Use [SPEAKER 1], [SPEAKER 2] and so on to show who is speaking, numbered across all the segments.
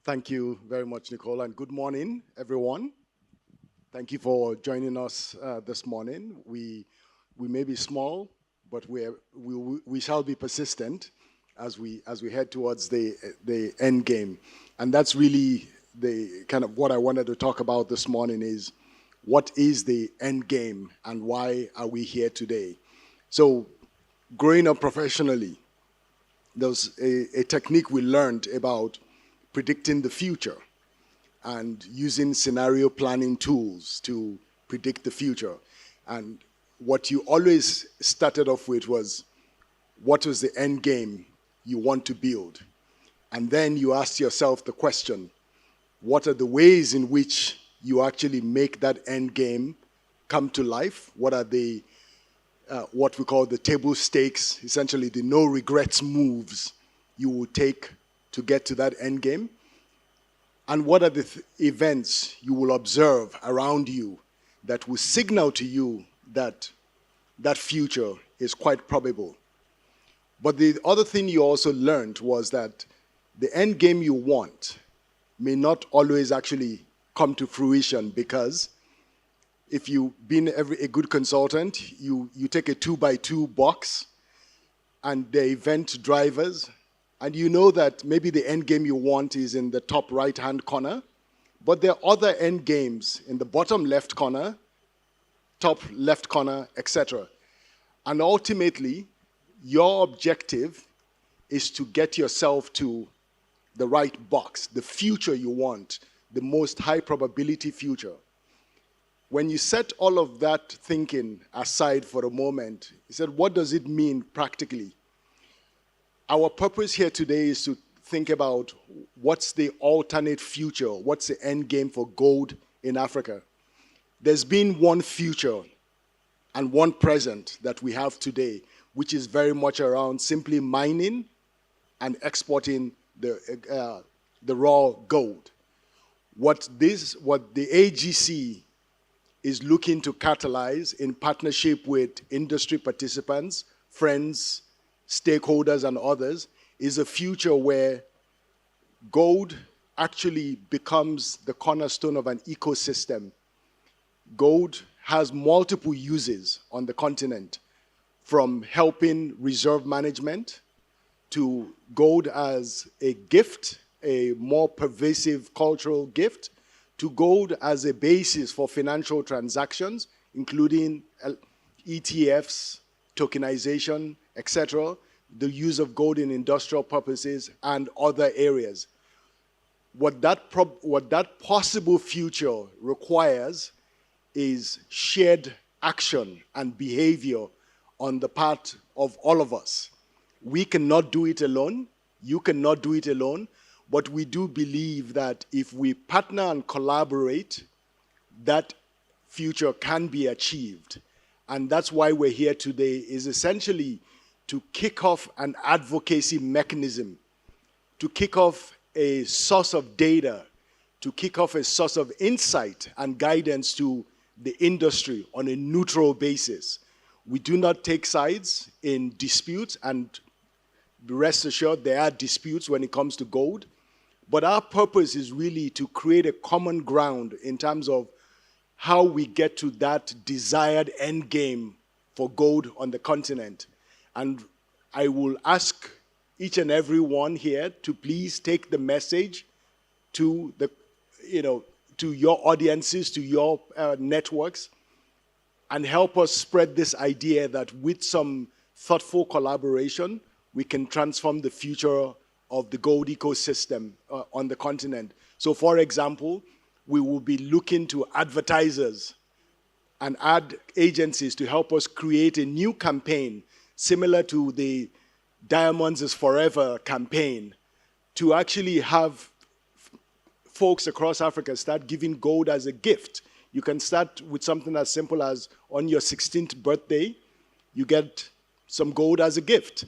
[SPEAKER 1] Thank you very much, Nicole, and good morning, everyone. Thank you for joining us this morning. We may be small, but we shall be persistent as we head towards the end game. And that's really the kind of what I wanted to talk about this morning is what is the end game and why are we here today? So growing up professionally, there's a technique we learned about predicting the future and using scenario planning tools to predict the future. And what you always started off with was, what was the end game you want to build? And then you asked yourself the question, what are the ways in which you actually make that end game come to life? What are the, what we call the table stakes, essentially the no regrets moves you will take to get to that end game? And what are the events you will observe around you that will signal to you that that future is quite probable? But the other thing you also learned was that the end game you want may not always actually come to fruition, because if you've been a good consultant, you take a 2x2 box and the event drivers, and you know that maybe the end game you want is in the top right-hand corner, but there are other end games in the bottom left corner, top left corner, etc. And ultimately, your objective is to get yourself to the right box, the future you want, the most high probability future. When you set all of that thinking aside for a moment, you said, what does it mean practically? Our purpose here today is to think about what's the alternate future, what's the end game for gold in Africa. There's been one future and one present that we have today, which is very much around simply mining and exporting the raw gold. What the AGC is looking to catalyze in partnership with industry participants, friends, stakeholders and others, is a future where gold actually becomes the cornerstone of an ecosystem. Gold has multiple uses on the continent, from helping reserve management to gold as a gift, a more pervasive cultural gift, to gold as a basis for financial transactions, including ETFs, tokenization, etc., the use of gold in industrial purposes and other areas. What that possible future requires is shared action and behavior on the part of all of us. We cannot do it alone, you cannot do it alone, but we do believe that if we partner and collaborate, that future can be achieved. And that's why we're here today, is essentially to kick off an advocacy mechanism, to kick off a source of data, to kick off a source of insight and guidance to the industry on a neutral basis. We do not take sides in disputes, and rest assured there are disputes when it comes to gold, but our purpose is really to create a common ground in terms of how we get to that desired end game for gold on the continent. And I will ask each and every one here to please take the message to the, to your audiences, to your networks, and help us spread this idea that with some thoughtful collaboration, we can transform the future of the gold ecosystem on the continent. So for example, we will be looking to advertisers and ad agencies to help us create a new campaign similar to the Diamonds is Forever campaign, to actually have folks across Africa start giving gold as a gift. You can start with something as simple as on your 16th birthday, you get some gold as a gift.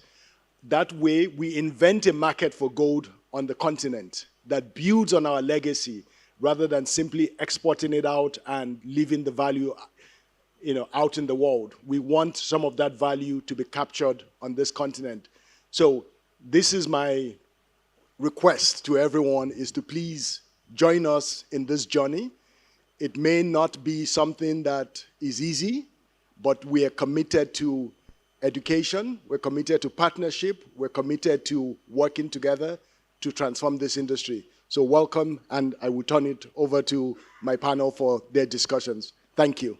[SPEAKER 1] That way, we invent a market for gold on the continent that builds on our legacy rather than simply exporting it out and leaving the value out in the world. We want some of that value to be captured on this continent. So this is my request to everyone is to please join us in this journey. It may not be something that is easy, but we are committed to education, we're committed to partnership, we're committed to working together to transform this industry. So welcome, and I will turn it over to my panel for their discussions. Thank you.